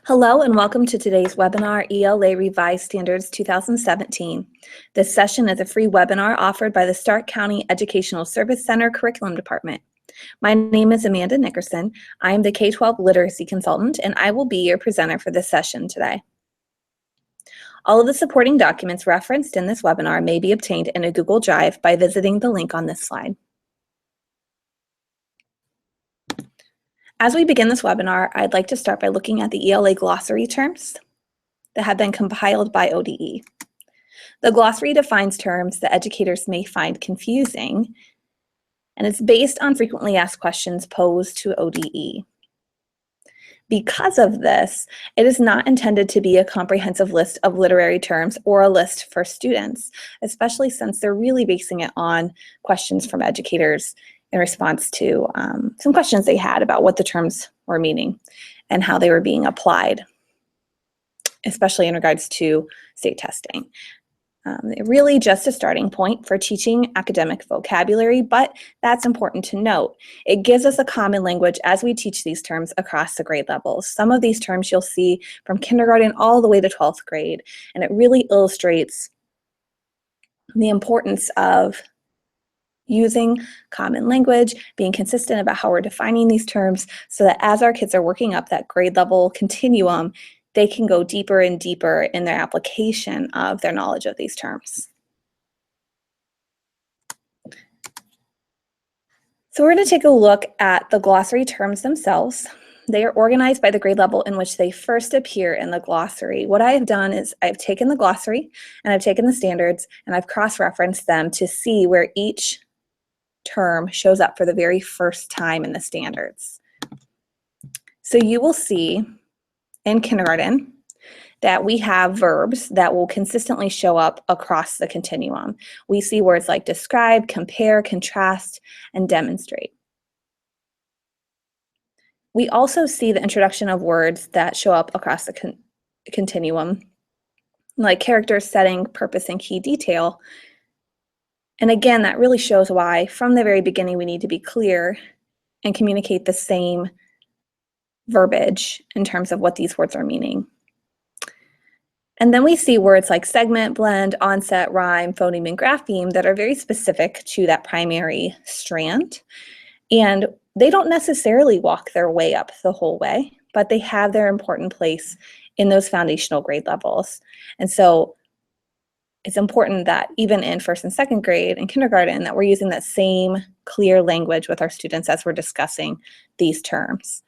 Hello and welcome to today's webinar, ELA Revised Standards 2017. This session is a free webinar offered by the Stark County Educational Service Center Curriculum Department. My name is Amanda Nickerson. I am the K-12 Literacy Consultant and I will be your presenter for this session today. All of the supporting documents referenced in this webinar may be obtained in a Google Drive by visiting the link on this slide. As we begin this webinar, I'd like to start by looking at the ELA glossary terms that have been compiled by ODE. The glossary defines terms that educators may find confusing, and it's based on frequently asked questions posed to ODE. Because of this, it is not intended to be a comprehensive list of literary terms or a list for students, especially since they're really basing it on questions from educators in response to some questions they had about what the terms were meaning and how they were being applied, especially in regards to state testing. Really just a starting point for teaching academic vocabulary, but that's important to note. It gives us a common language as we teach these terms across the grade levels. Some of these terms you'll see from kindergarten all the way to 12th grade, and it really illustrates the importance of using common language, being consistent about how we're defining these terms so that as our kids are working up that grade level continuum, they can go deeper and deeper in their application of their knowledge of these terms. So we're going to take a look at the glossary terms themselves. They are organized by the grade level in which they first appear in the glossary. What I have done is I've taken the glossary and I've taken the standards and I've cross-referenced them to see where each term shows up for the very first time in the standards. So you will see in kindergarten that we have verbs that will consistently show up across the continuum. We see words like describe, compare, contrast, and demonstrate. We also see the introduction of words that show up across the continuum, like character, setting, purpose, and key detail. And again, that really shows why from the very beginning we need to be clear and communicate the same verbiage in terms of what these words are meaning. And then we see words like segment, blend, onset, rhyme, phoneme, and grapheme that are very specific to that primary strand. And they don't necessarily walk their way up the whole way, but they have their important place in those foundational grade levels. And so it's important that even in first and second grade and kindergarten that we're using that same clear language with our students as we're discussing these terms.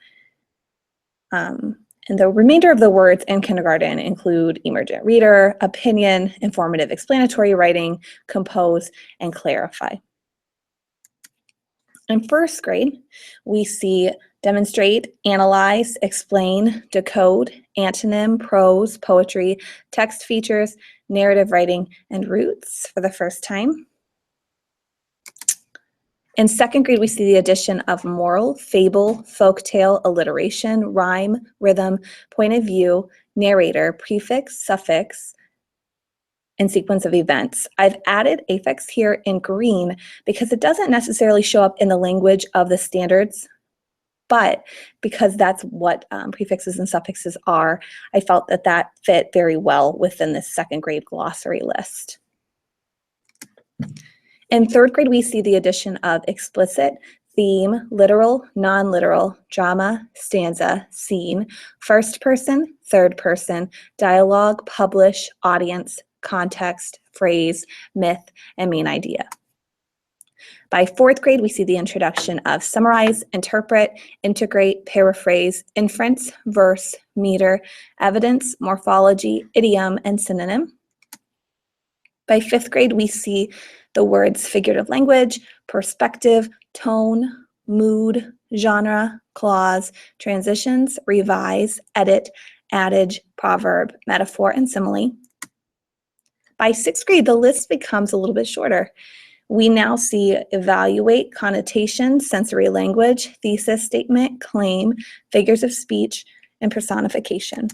And the remainder of the words in kindergarten include emergent reader, opinion, informative explanatory writing, compose, and clarify. In first grade, we see demonstrate, analyze, explain, decode, antonym, prose, poetry, text features, narrative writing, and roots for the first time. In second grade, we see the addition of moral, fable, folktale, alliteration, rhyme, rhythm, point of view, narrator, prefix, suffix, and sequence of events. I've added affix here in green because it doesn't necessarily show up in the language of the standards, but because that's what prefixes and suffixes are, I felt that that fit very well within this second grade glossary list. In third grade, we see the addition of explicit, theme, literal, non-literal, drama, stanza, scene, first person, third person, dialogue, publish, audience, context, phrase, myth, and main idea. By fourth grade, we see the introduction of summarize, interpret, integrate, paraphrase, inference, verse, meter, evidence, morphology, idiom, and synonym. By fifth grade, we see the words figurative language, perspective, tone, mood, genre, clause, transitions, revise, edit, adage, proverb, metaphor, and simile. By sixth grade, the list becomes a little bit shorter. We now see evaluate, connotation, sensory language, thesis statement, claim, figures of speech, and personification.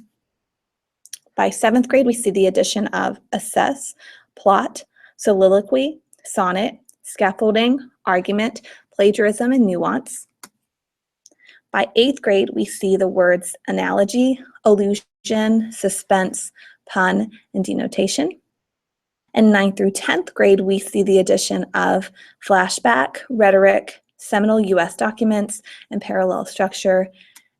By seventh grade, we see the addition of assess, plot, soliloquy, sonnet, scaffolding, argument, plagiarism, and nuance. By 8th grade, we see the words analogy, allusion, suspense, pun, and denotation. In 9th through 10th grade, we see the addition of flashback, rhetoric, seminal U.S. documents, and parallel structure.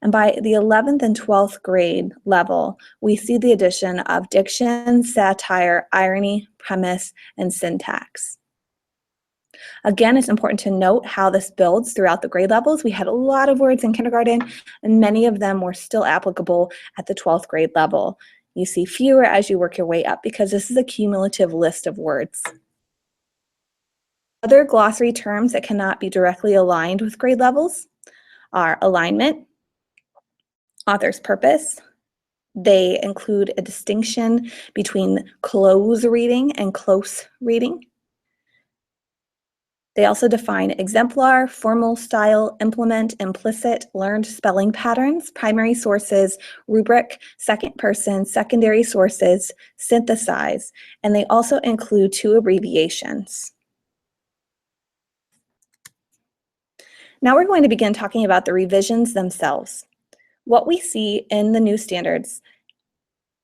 And by the 11th and 12th grade level, we see the addition of diction, satire, irony, premise, and syntax. Again, it's important to note how this builds throughout the grade levels. We had a lot of words in kindergarten, and many of them were still applicable at the 12th grade level. You see fewer as you work your way up because this is a cumulative list of words. Other glossary terms that cannot be directly aligned with grade levels are alignment, author's purpose. They include a distinction between close reading and close reading. They also define exemplar, formal style, implement, implicit, learned spelling patterns, primary sources, rubric, second person, secondary sources, synthesize, and they also include 2 abbreviations. Now we're going to begin talking about the revisions themselves. What we see in the new standards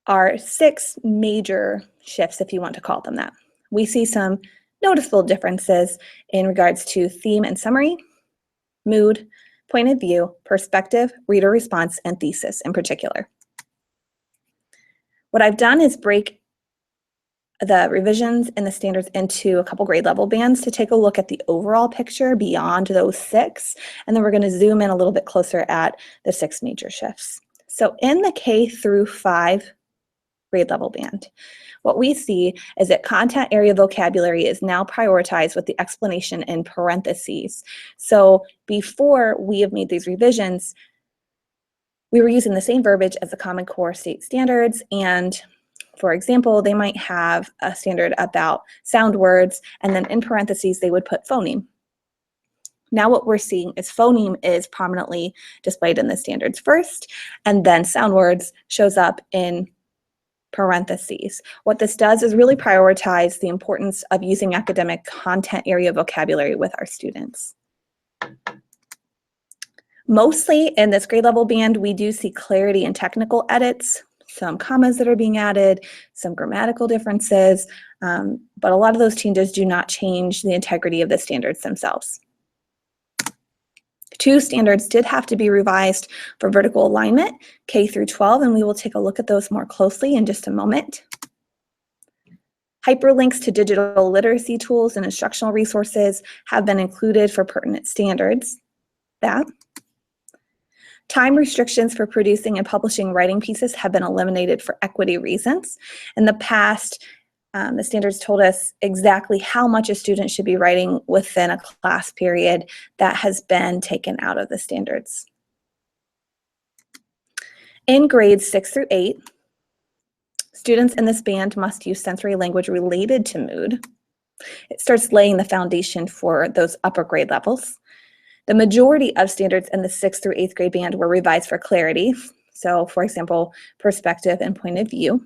are 6 major shifts, if you want to call them that. We see some noticeable differences in regards to theme and summary, mood, point of view, perspective, reader response, and thesis in particular. What I've done is break the revisions in the standards into a couple grade level bands to take a look at the overall picture beyond those 6, and then we're going to zoom in a little bit closer at the 6 major shifts. So in the K through 5 grade level band, what we see is that content area vocabulary is now prioritized with the explanation in parentheses. So before we have made these revisions, we were using the same verbiage as the Common Core state standards, and for example, they might have a standard about sound words, and then in parentheses they would put phoneme. Now what we're seeing is phoneme is prominently displayed in the standards first, and then sound words shows up in parentheses. What this does is really prioritize the importance of using academic content area vocabulary with our students. Mostly in this grade level band, we do see clarity and technical edits, some commas that are being added, some grammatical differences, but a lot of those changes do not change the integrity of the standards themselves. 2 standards did have to be revised for vertical alignment, K through 12, and we will take a look at those more closely in just a moment. Hyperlinks to digital literacy tools and instructional resources have been included for pertinent standards. Time restrictions for producing and publishing writing pieces have been eliminated for equity reasons. In the past, the standards told us exactly how much a student should be writing within a class period. That has been taken out of the standards. In grades 6 through 8, students in this band must use sensory language related to mood. It starts laying the foundation for those upper grade levels. The majority of standards in the 6th through 8th grade band were revised for clarity. So, for example, perspective and point of view.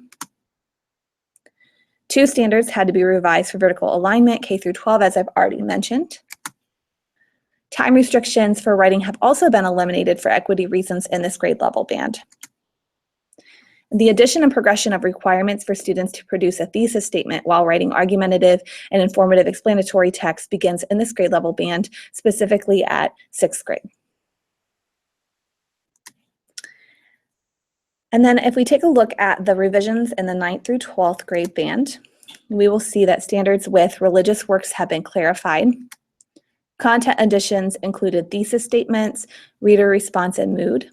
2 standards had to be revised for vertical alignment, K through 12, as I've already mentioned. Time restrictions for writing have also been eliminated for equity reasons in this grade level band. The addition and progression of requirements for students to produce a thesis statement while writing argumentative and informative explanatory text begins in this grade level band, specifically at 6th grade. And then if we take a look at the revisions in the 9th through 12th grade band, we will see that standards with religious works have been clarified. Content additions included thesis statements, reader response, and mood.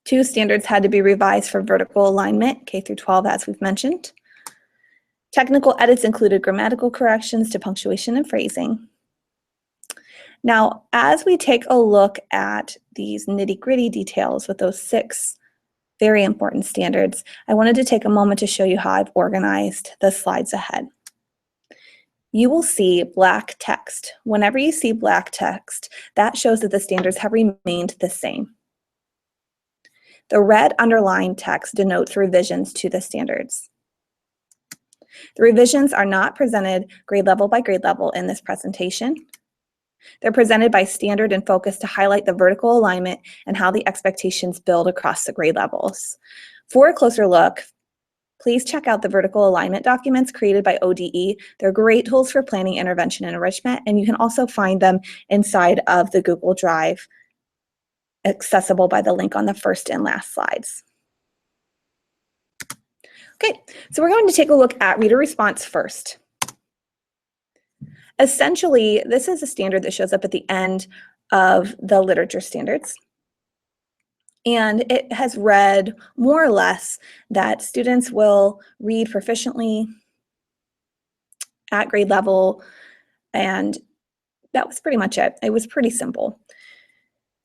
2 standards had to be revised for vertical alignment, K through 12, as we've mentioned. Technical edits included grammatical corrections to punctuation and phrasing. Now, as we take a look at these nitty-gritty details with those 6 very important standards, I wanted to take a moment to show you how I've organized the slides ahead. You will see black text. Whenever you see black text, that shows that the standards have remained the same. The red underlined text denotes revisions to the standards. The revisions are not presented grade level by grade level in this presentation. They're presented by standard and focus to highlight the vertical alignment and how the expectations build across the grade levels. For a closer look, please check out the vertical alignment documents created by ODE. They're great tools for planning, intervention, and enrichment, and you can also find them inside of the Google Drive, accessible by the link on the first and last slides. Okay, so we're going to take a look at reader response first. Essentially, this is a standard that shows up at the end of the literature standards. And it has read more or less that students will read proficiently at grade level, and that was pretty much it. It was pretty simple.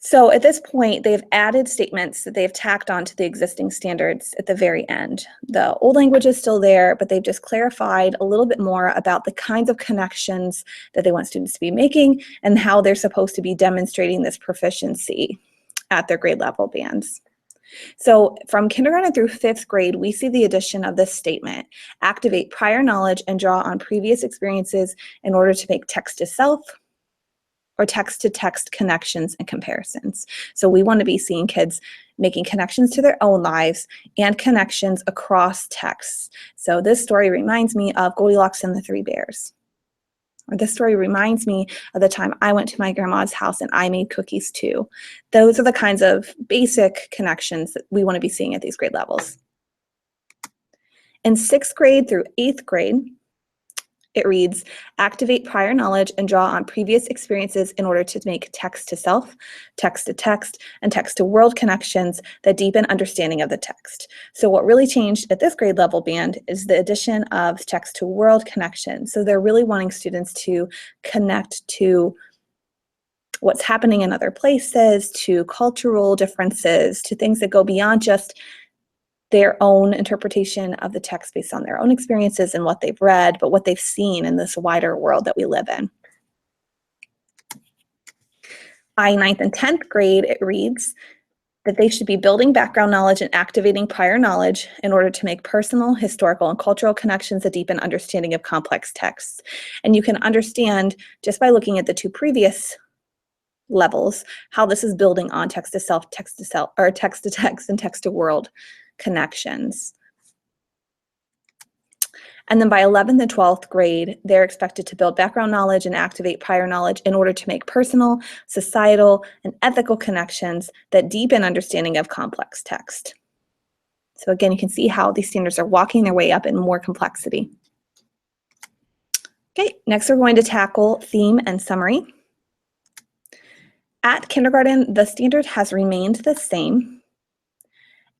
So at this point, they've added statements that they've tacked onto the existing standards at the very end. The old language is still there, but they've just clarified a little bit more about the kinds of connections that they want students to be making and how they're supposed to be demonstrating this proficiency at their grade level bands. So from kindergarten through 5th grade, we see the addition of this statement: activate prior knowledge and draw on previous experiences in order to make text to self or text-to-text connections and comparisons. So we want to be seeing kids making connections to their own lives and connections across texts. So this story reminds me of Goldilocks and the Three Bears. Or this story reminds me of the time I went to my grandma's house and I made cookies too. Those are the kinds of basic connections that we want to be seeing at these grade levels. In 6th grade through 8th grade, it reads, activate prior knowledge and draw on previous experiences in order to make text to self, text to text, and text to world connections that deepen understanding of the text. So what really changed at this grade level band is the addition of text to world connections. So they're really wanting students to connect to what's happening in other places, to cultural differences, to things that go beyond just their own interpretation of the text based on their own experiences and what they've read, but what they've seen in this wider world that we live in. By 9th and 10th grade, it reads that they should be building background knowledge and activating prior knowledge in order to make personal, historical, and cultural connections that deepen understanding of complex texts. And you can understand just by looking at the two previous levels how this is building on text to self, or text to text, and text to world connections. And then by 11th and 12th grade, they're expected to build background knowledge and activate prior knowledge in order to make personal, societal, and ethical connections that deepen understanding of complex text. So again, you can see how these standards are walking their way up in more complexity. Okay, next we're going to tackle theme and summary. At kindergarten, the standard has remained the same.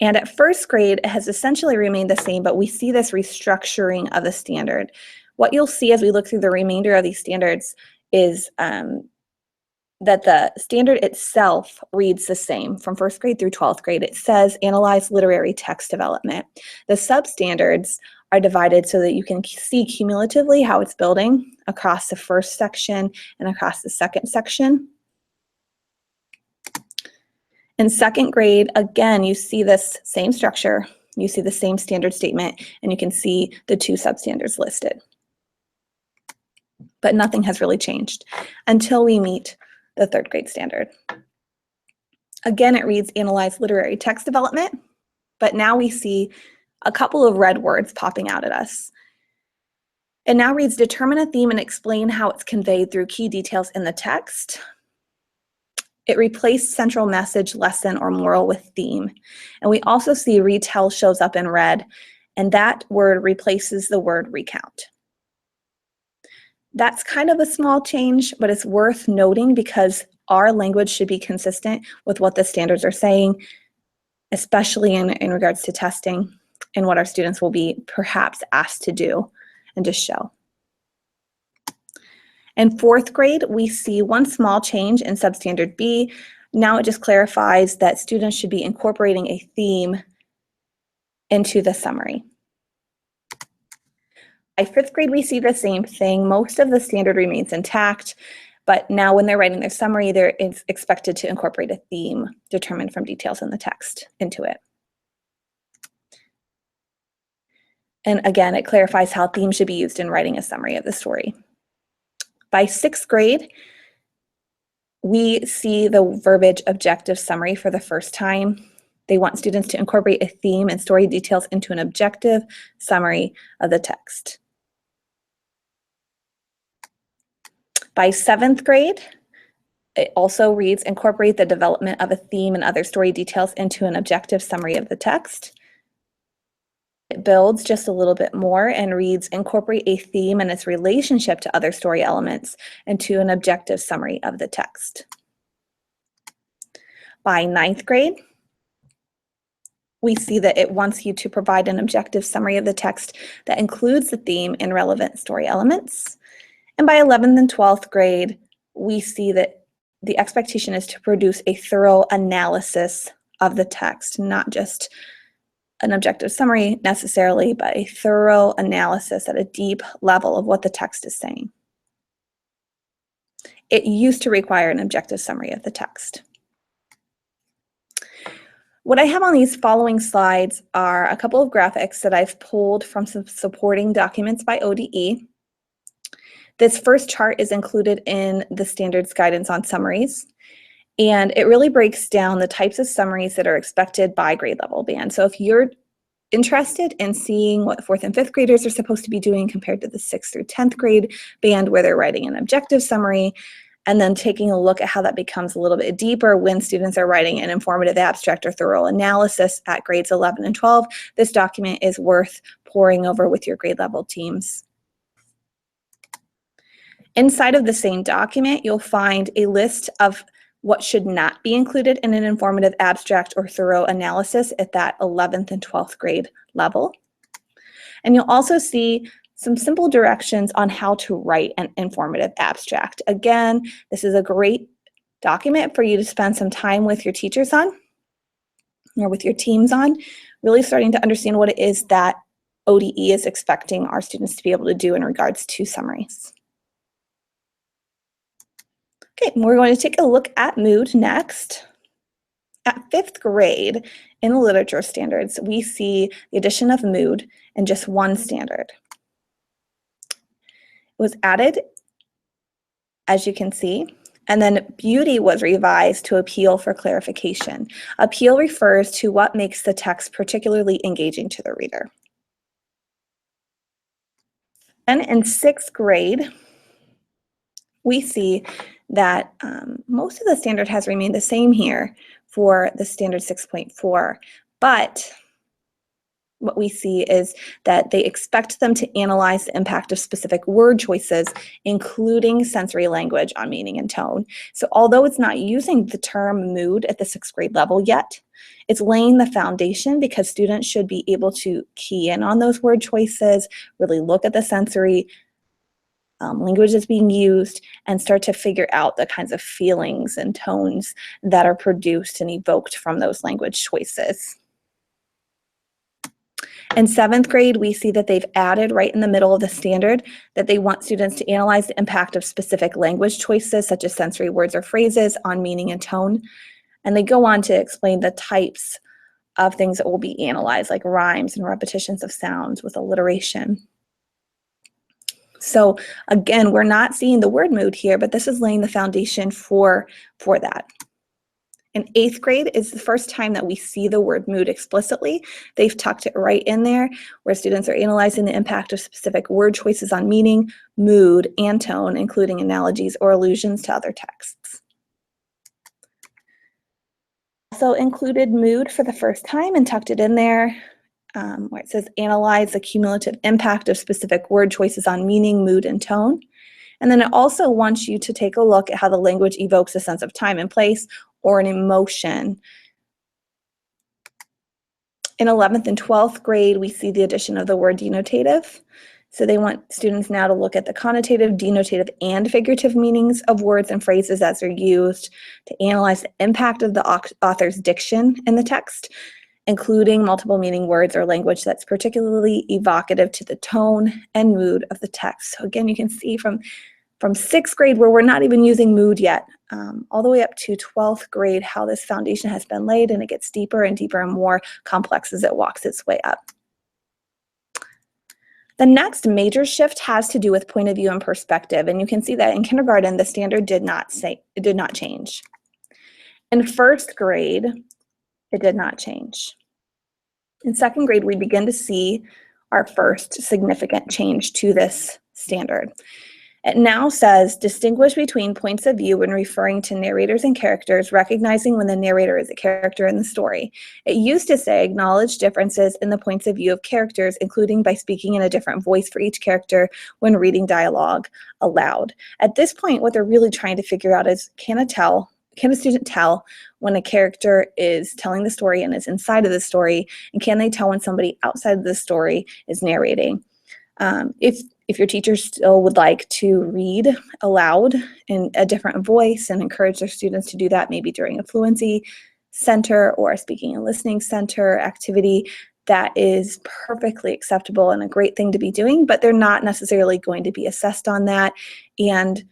And at 1st grade, it has essentially remained the same, but we see this restructuring of the standard. What you'll see as we look through the remainder of these standards is that the standard itself reads the same from 1st grade through 12th grade. It says analyze literary text development. The substandards are divided so that you can see cumulatively how it's building across the first section and across the second section. In 2nd grade, again, you see this same structure, you see the same standard statement, and you can see the two substandards listed. But nothing has really changed until we meet the 3rd grade standard. Again, it reads analyze literary text development, but now we see a couple of red words popping out at us. It now reads determine a theme and explain how it's conveyed through key details in the text. It replaced central message, lesson, or moral with theme. And we also see retell shows up in red, and that word replaces the word recount. That's kind of a small change, but it's worth noting because our language should be consistent with what the standards are saying, especially in regards to testing and what our students will be perhaps asked to do and to show. In 4th grade, we see one small change in substandard B. Now it just clarifies that students should be incorporating a theme into the summary. By 5th grade, we see the same thing. Most of the standard remains intact, but now when they're writing their summary, they're expected to incorporate a theme determined from details in the text into it. And again, it clarifies how themes should be used in writing a summary of the story. By 6th grade, we see the verbiage objective summary for the first time. They want students to incorporate a theme and story details into an objective summary of the text. By 7th grade, it also reads, incorporate the development of a theme and other story details into an objective summary of the text. It builds just a little bit more and reads, incorporate a theme and its relationship to other story elements into an objective summary of the text. By 9th grade, we see that it wants you to provide an objective summary of the text that includes the theme and relevant story elements. And by 11th and 12th grade, we see that the expectation is to produce a thorough analysis of the text, not just an objective summary necessarily, but a thorough analysis at a deep level of what the text is saying. It used to require an objective summary of the text. What I have on these following slides are a couple of graphics that I've pulled from some supporting documents by ODE. This first chart is included in the standards guidance on summaries, and it really breaks down the types of summaries that are expected by grade level band. So if you're interested in seeing what 4th and 5th graders are supposed to be doing compared to the 6th through 10th grade band where they're writing an objective summary, and then taking a look at how that becomes a little bit deeper when students are writing an informative abstract or thorough analysis at grades 11 and 12, this document is worth poring over with your grade level teams. Inside of the same document, you'll find a list of what should not be included in an informative abstract or thorough analysis at that 11th and 12th grade level. And you'll also see some simple directions on how to write an informative abstract. Again, this is a great document for you to spend some time with your teachers on, or with your teams on, really starting to understand what it is that ODE is expecting our students to be able to do in regards to summaries. Okay, we're going to take a look at mood next. At 5th grade, in the literature standards, we see the addition of mood in just one standard. It was added, as you can see, and then beauty was revised to appeal for clarification. Appeal refers to what makes the text particularly engaging to the reader. And in 6th grade, we see that most of the standard has remained the same here for the standard 6.4, but what we see is that they expect them to analyze the impact of specific word choices, including sensory language on meaning and tone. So although it's not using the term mood at the 6th grade level yet, it's laying the foundation because students should be able to key in on those word choices, really look at the sensory language that's being used, and start to figure out the kinds of feelings and tones that are produced and evoked from those language choices. In 7th grade, we see that they've added right in the middle of the standard that they want students to analyze the impact of specific language choices, such as sensory words or phrases, on meaning and tone. And they go on to explain the types of things that will be analyzed, like rhymes and repetitions of sounds with alliteration. So again, we're not seeing the word mood here, but this is laying the foundation for that. In 8th grade is the first time that we see the word mood explicitly. They've tucked it right in there where students are analyzing the impact of specific word choices on meaning, mood, and tone, including analogies or allusions to other texts. Also included mood for the first time and tucked it in there where it says analyze the cumulative impact of specific word choices on meaning, mood, and tone. And then it also wants you to take a look at how the language evokes a sense of time and place or an emotion. In 11th and 12th grade, we see the addition of the word denotative. So they want students now to look at the connotative, denotative, and figurative meanings of words and phrases as they're used, to analyze the impact of the author's diction in the text, including multiple meaning words or language that's particularly evocative to the tone and mood of the text. So again, you can see from 6th grade, where we're not even using mood yet, all the way up to 12th grade, how this foundation has been laid, and it gets deeper and deeper and more complex as it walks its way up. The next major shift has to do with point of view and perspective, and you can see that in kindergarten, the standard did not change. In first grade, it did not change. In second grade, we begin to see our first significant change to this standard. It now says, distinguish between points of view when referring to narrators and characters, recognizing when the narrator is a character in the story. It used to say, acknowledge differences in the points of view of characters, including by speaking in a different voice for each character when reading dialogue aloud. At this point, what they're really trying to figure out is, can a student tell when a character is telling the story and is inside of the story, and can they tell when somebody outside of the story is narrating? If your teacher still would like to read aloud in a different voice and encourage their students to do that, maybe during a fluency center or a speaking and listening center activity, that is perfectly acceptable and a great thing to be doing, but they're not necessarily going to be assessed on that. And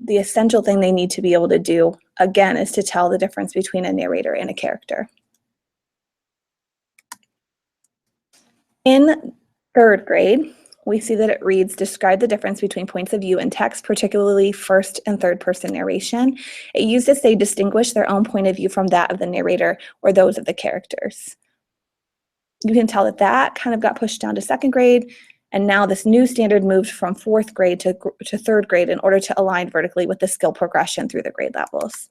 the essential thing they need to be able to do, again, is to tell the difference between a narrator and a character. In third grade, we see that it reads, describe the difference between points of view in text, particularly first and third person narration. It used to say, distinguish their own point of view from that of the narrator or those of the characters. You can tell that that kind of got pushed down to second grade, and now this new standard moved from fourth grade to third grade in order to align vertically with the skill progression through the grade levels.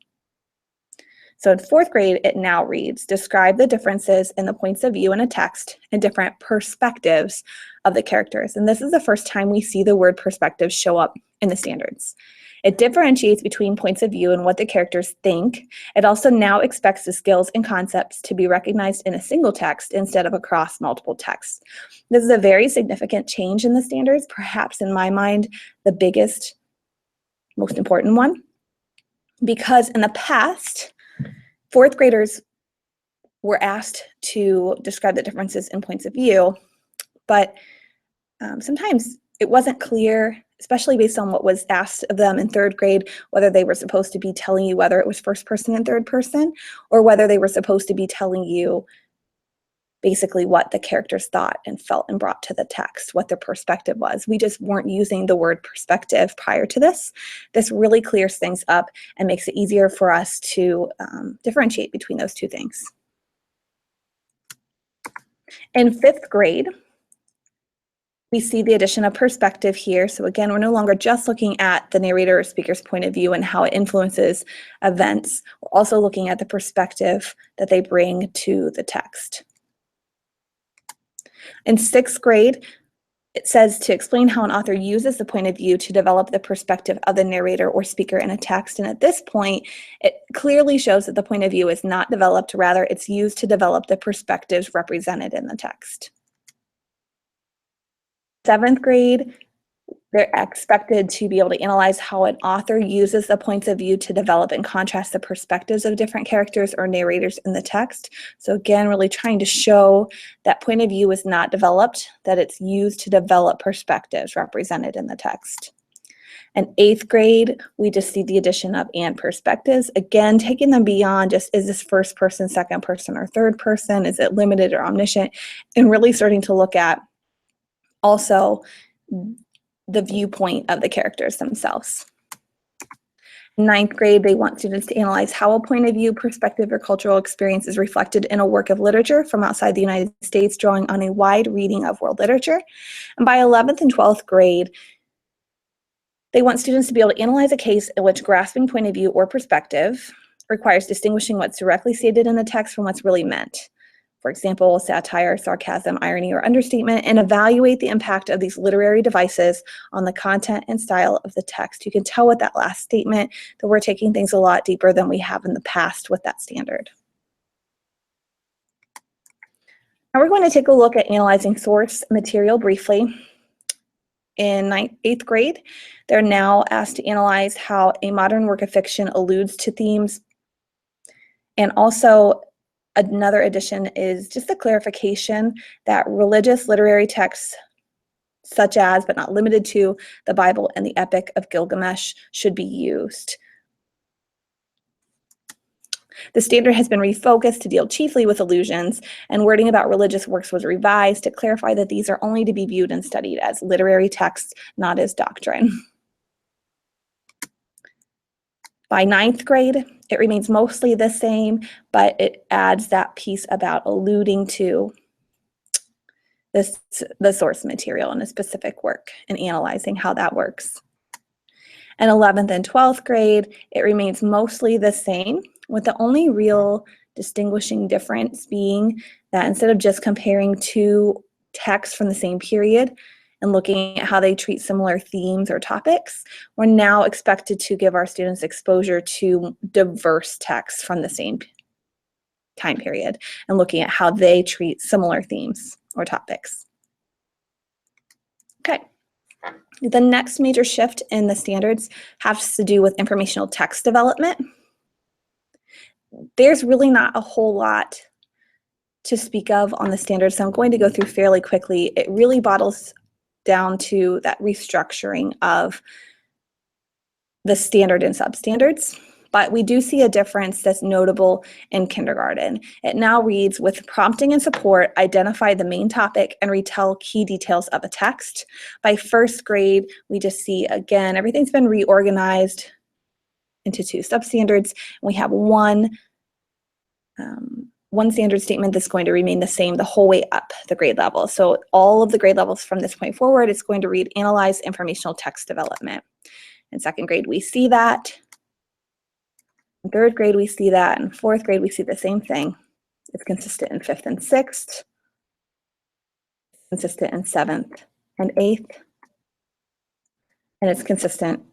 So in fourth grade, it now reads, describe the differences in the points of view in a text and different perspectives of the characters. And this is the first time we see the word perspective show up in the standards. It differentiates between points of view and what the characters think. It also now expects the skills and concepts to be recognized in a single text instead of across multiple texts. This is a very significant change in the standards, perhaps in my mind, the biggest, most important one, because in the past, fourth graders were asked to describe the differences in points of view, but sometimes it wasn't clear, especially based on what was asked of them in third grade, whether they were supposed to be telling you whether it was first person and third person, or whether they were supposed to be telling you basically what the characters thought and felt and brought to the text, what their perspective was. We just weren't using the word perspective prior to this. This really clears things up and makes it easier for us to differentiate between those two things. In fifth grade, we see the addition of perspective here. So again, we're no longer just looking at the narrator or speaker's point of view and how it influences events. We're also looking at the perspective that they bring to the text. In sixth grade, it says to explain how an author uses the point of view to develop the perspective of the narrator or speaker in a text. And at this point, it clearly shows that the point of view is not developed, rather it's used to develop the perspectives represented in the text. Seventh grade, they're expected to be able to analyze how an author uses the points of view to develop and contrast the perspectives of different characters or narrators in the text. So again, really trying to show that point of view is not developed, that it's used to develop perspectives represented in the text. In eighth grade, we just see the addition of and perspectives. Again, taking them beyond just, is this first person, second person, or third person? Is it limited or omniscient? And really starting to look at also the viewpoint of the characters themselves. Ninth grade, they want students to analyze how a point of view, perspective, or cultural experience is reflected in a work of literature from outside the United States, drawing on a wide reading of world literature. And by 11th and 12th grade, they want students to be able to analyze a case in which grasping point of view or perspective requires distinguishing what's directly stated in the text from what's really meant. For example, satire, sarcasm, irony, or understatement, and evaluate the impact of these literary devices on the content and style of the text. You can tell with that last statement that we're taking things a lot deeper than we have in the past with that standard. Now we're going to take a look at analyzing source material briefly. In 8th grade, they're now asked to analyze how a modern work of fiction alludes to themes, and also another addition is just the clarification that religious literary texts, such as, but not limited to, the Bible and the Epic of Gilgamesh should be used. The standard has been refocused to deal chiefly with allusions, and wording about religious works was revised to clarify that these are only to be viewed and studied as literary texts, not as doctrine. By 9th grade, it remains mostly the same, but it adds that piece about alluding to the source material in a specific work and analyzing how that works. In 11th and 12th grade, it remains mostly the same, with the only real distinguishing difference being that instead of just comparing two texts from the same period and looking at how they treat similar themes or topics, we're now expected to give our students exposure to diverse texts from the same time period and looking at how they treat similar themes or topics. Okay. The next major shift in the standards has to do with informational text development. There's really not a whole lot to speak of on the standards, so I'm going to go through fairly quickly. It really bottles down to that restructuring of the standard and substandards, but we do see a difference that's notable in kindergarten. It now reads, with prompting and support, identify the main topic and retell key details of a text. By 1st grade, we just see, again, everything's been reorganized into 2 substandards. We have one standard statement that's going to remain the same the whole way up the grade level. So all of the grade levels from this point forward, it's going to read analyze informational text development. In 2nd grade, we see that. In 3rd grade, we see that. In 4th grade, we see the same thing. It's consistent in 5th and 6th, consistent in 7th and 8th, and it's consistent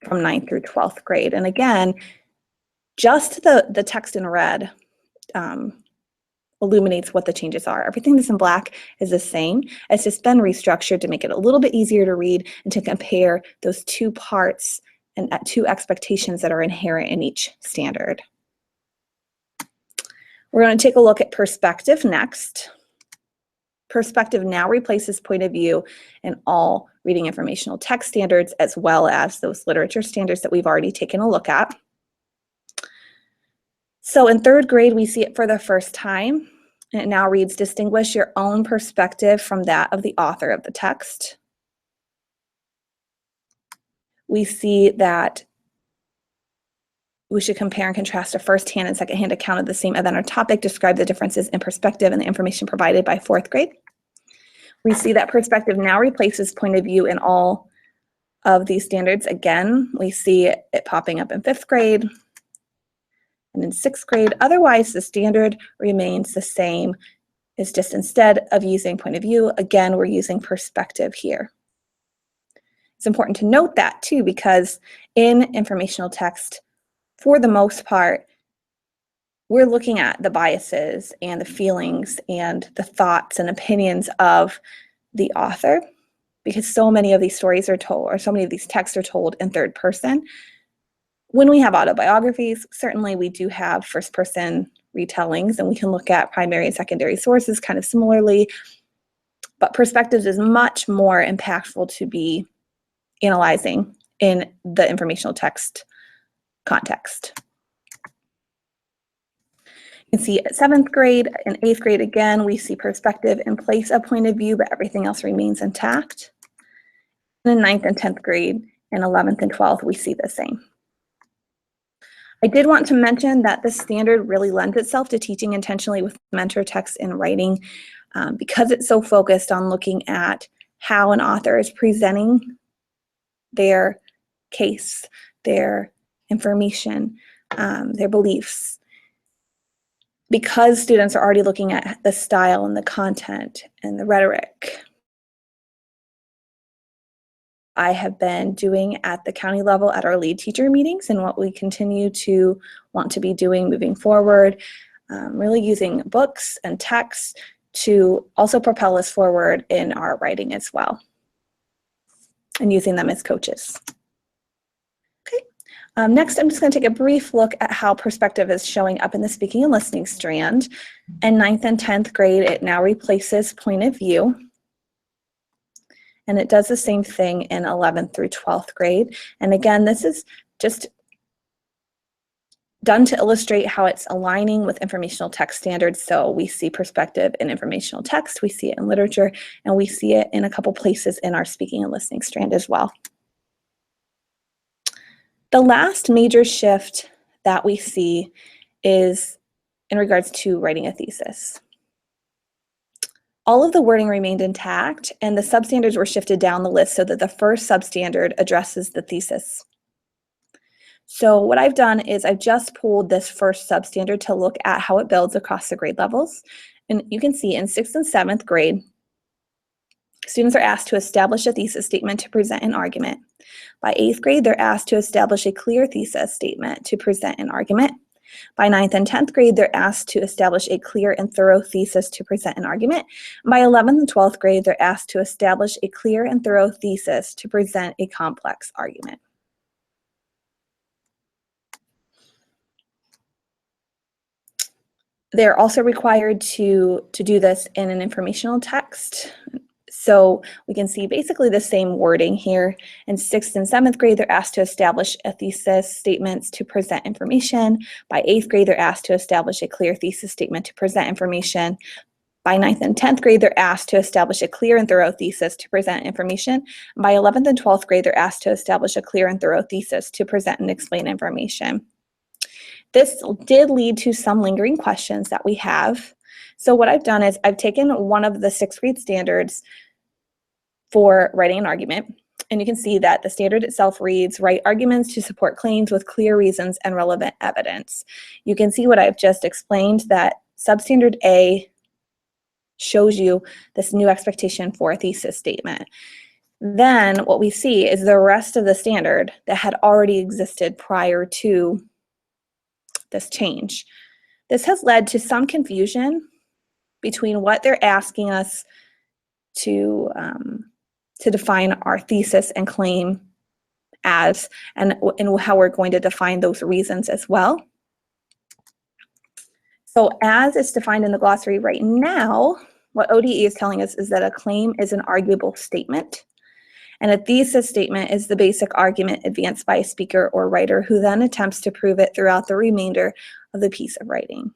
from 9th through 12th grade. And again, just the text in red illuminates what the changes are. Everything that's in black is the same. It's just been restructured to make it a little bit easier to read and to compare those 2 parts and 2 expectations that are inherent in each standard. We're going to take a look at perspective next. Perspective now replaces point of view in all reading informational text standards, as well as those literature standards that we've already taken a look at. So in 3rd grade, we see it for the first time. And it now reads, distinguish your own perspective from that of the author of the text. We see that we should compare and contrast a first-hand and second-hand account of the same event or topic, describe the differences in perspective and the information provided by 4th grade. We see that perspective now replaces point of view in all of these standards. Again, we see it popping up in 5th grade and in 6th grade. Otherwise, the standard remains the same. It's just instead of using point of view, again, we're using perspective here. It's important to note that too, because in informational text, for the most part, we're looking at the biases and the feelings and the thoughts and opinions of the author, because so many of these stories are told, or so many of these texts are told in 3rd person. When we have autobiographies, certainly we do have 1st person retellings, and we can look at primary and secondary sources kind of similarly, but perspectives is much more impactful to be analyzing in the informational text context. You can see at 7th grade and 8th grade, again, we see perspective in place of point of view, but everything else remains intact. And in 9th and 10th grade and 11th and 12th, we see the same. I did want to mention that the standard really lends itself to teaching intentionally with mentor text and writing because it's so focused on looking at how an author is presenting their case, their information, their beliefs. Because students are already looking at the style and the content and the rhetoric, I have been doing at the county level at our lead teacher meetings and what we continue to want to be doing moving forward, really using books and texts to also propel us forward in our writing as well, and using them as coaches. Okay. Next, I'm just going to take a brief look at how perspective is showing up in the speaking and listening strand. In 9th and 10th grade, it now replaces point of view. And it does the same thing in 11th through 12th grade. And again, this is just done to illustrate how it's aligning with informational text standards. So we see perspective in informational text, we see it in literature, and we see it in a couple places in our speaking and listening strand as well. The last major shift that we see is in regards to writing a thesis. All of the wording remained intact, and the substandards were shifted down the list so that the first substandard addresses the thesis. So what I've done is I've just pulled this first substandard to look at how it builds across the grade levels. And you can see in 6th and 7th grade, students are asked to establish a thesis statement to present an argument. By 8th grade, they're asked to establish a clear thesis statement to present an argument. By 9th and 10th grade, they're asked to establish a clear and thorough thesis to present an argument. By 11th and 12th grade, they're asked to establish a clear and thorough thesis to present a complex argument. They're also required to do this in an informational text. So we can see basically the same wording here. In 6th and 7th grade, they're asked to establish a thesis statements to present information. By 8th grade, they're asked to establish a clear thesis statement to present information. By 9th and 10th grade, they're asked to establish a clear and thorough thesis to present information. By 11th and 12th grade, they're asked to establish a clear and thorough thesis to present and explain information. This did lead to some lingering questions that we have. So what I've done is I've taken one of the 6th grade standards for writing an argument, and you can see that the standard itself reads, write arguments to support claims with clear reasons and relevant evidence. You can see what I've just explained, that substandard A shows you this new expectation for a thesis statement. Then what we see is the rest of the standard that had already existed prior to this change. This has led to some confusion between what they're asking us to define our thesis and claim as, and how we're going to define those reasons as well. So as it's defined in the glossary right now, what ODE is telling us is that a claim is an arguable statement, and a thesis statement is the basic argument advanced by a speaker or writer who then attempts to prove it throughout the remainder of the piece of writing.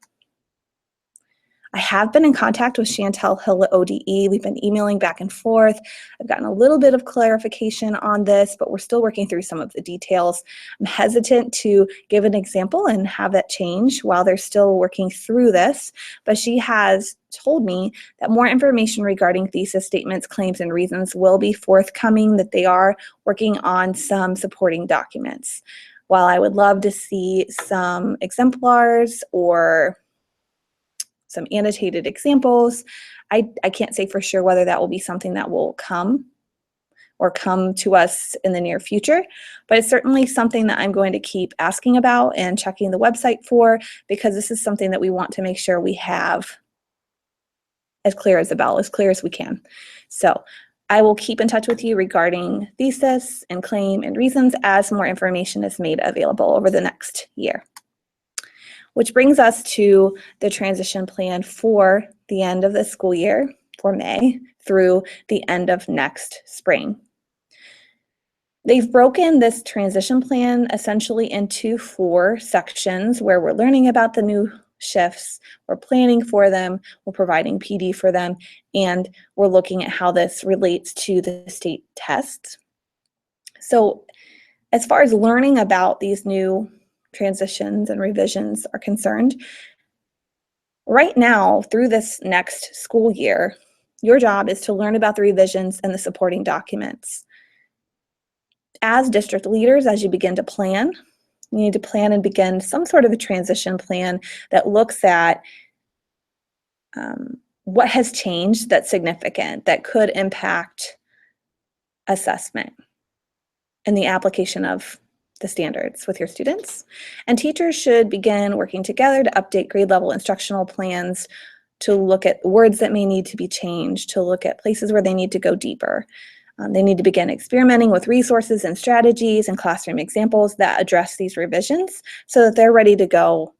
I have been in contact with Chantel Hill at ODE. We've been emailing back and forth. I've gotten a little bit of clarification on this, but we're still working through some of the details. I'm hesitant to give an example and have that change while they're still working through this, but she has told me that more information regarding thesis statements, claims, and reasons will be forthcoming, that they are working on some supporting documents. While I would love to see some exemplars or some annotated examples, I can't say for sure whether that will be something that will come to us in the near future, but it's certainly something that I'm going to keep asking about and checking the website for, because this is something that we want to make sure we have as clear as a bell, as clear as we can. So I will keep in touch with you regarding thesis and claim and reasons as more information is made available over the next year. Which brings us to the transition plan for the end of the school year, for May, through the end of next spring. They've broken this transition plan essentially into 4 sections where we're learning about the new shifts, we're planning for them, we're providing PD for them, and we're looking at how this relates to the state tests. So as far as learning about these new transitions and revisions are concerned, right now through this next school year, your job is to learn about the revisions and the supporting documents. As district leaders, as you begin to plan, you need to plan and begin some sort of a transition plan that looks at what has changed that's significant, that could impact assessment and the application of the standards with your students. And teachers should begin working together to update grade level instructional plans, to look at words that may need to be changed, to look at places where they need to go deeper. They need to begin experimenting with resources and strategies and classroom examples that address these revisions so that they're ready to go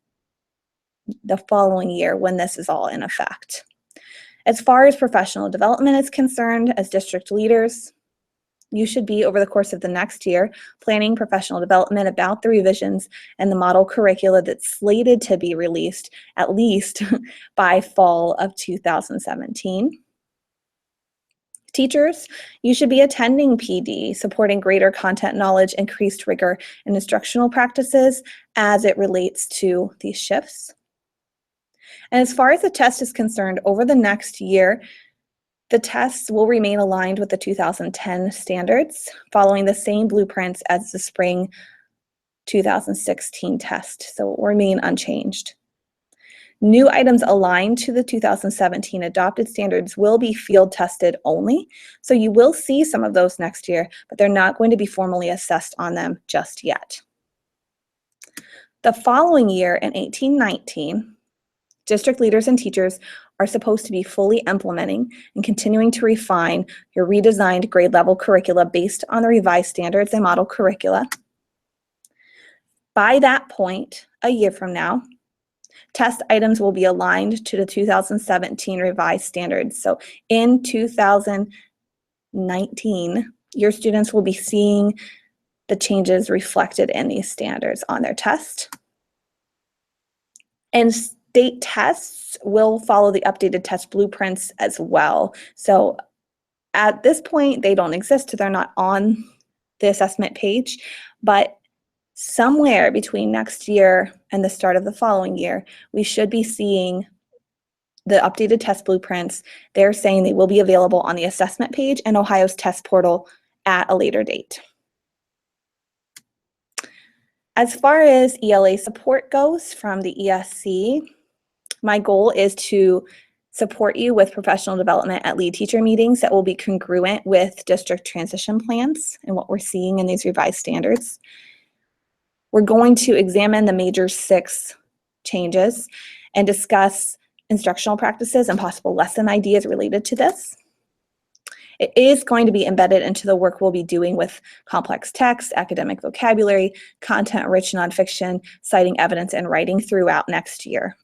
the following year when this is all in effect. As far as professional development is concerned, as district leaders, you should be, over the course of the next year, planning professional development about the revisions and the model curricula that's slated to be released at least by fall of 2017. Teachers, you should be attending PD, supporting greater content knowledge, increased rigor in instructional practices as it relates to these shifts. And as far as the test is concerned, over the next year, the tests will remain aligned with the 2010 standards, following the same blueprints as the spring 2016 test, so it will remain unchanged. New items aligned to the 2017 adopted standards will be field tested only, so you will see some of those next year, but they're not going to be formally assessed on them just yet. The following year, in 18-19, district leaders and teachers are supposed to be fully implementing and continuing to refine your redesigned grade level curricula based on the revised standards and model curricula. By that point, a year from now, test items will be aligned to the 2017 revised standards. So in 2019, your students will be seeing the changes reflected in these standards on their test. And state tests will follow the updated test blueprints as well. So at this point, they don't exist. They're not on the assessment page, but somewhere between next year and the start of the following year, we should be seeing the updated test blueprints. They're saying they will be available on the assessment page and Ohio's test portal at a later date. As far as ELA support goes from the ESC, my goal is to support you with professional development at lead teacher meetings that will be congruent with district transition plans and what we're seeing in these revised standards. We're going to examine the major 6 changes and discuss instructional practices and possible lesson ideas related to this. It is going to be embedded into the work we'll be doing with complex text, academic vocabulary, content-rich nonfiction, citing evidence, and writing throughout next year.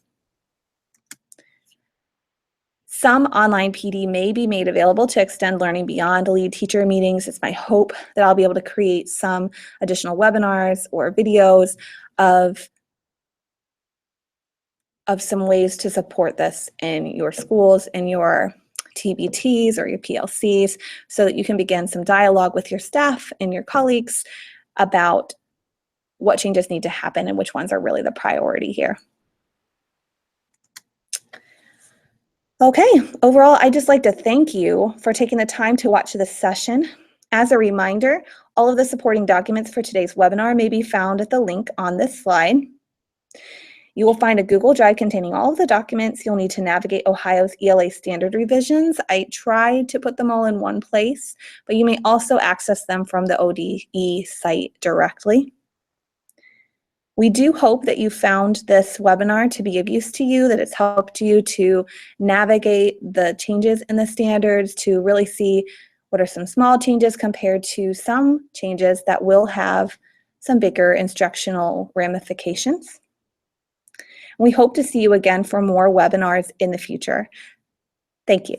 Some online PD may be made available to extend learning beyond lead teacher meetings. It's my hope that I'll be able to create some additional webinars or videos of some ways to support this in your schools, in your TBTs or your PLCs, so that you can begin some dialogue with your staff and your colleagues about what changes need to happen and which ones are really the priority here. Okay, overall, I'd just like to thank you for taking the time to watch this session. As a reminder, all of the supporting documents for today's webinar may be found at the link on this slide. You will find a Google Drive containing all of the documents you'll need to navigate Ohio's ELA standard revisions. I tried to put them all in one place, but you may also access them from the ODE site directly. We do hope that you found this webinar to be of use to you, that it's helped you to navigate the changes in the standards, to really see what are some small changes compared to some changes that will have some bigger instructional ramifications. We hope to see you again for more webinars in the future. Thank you.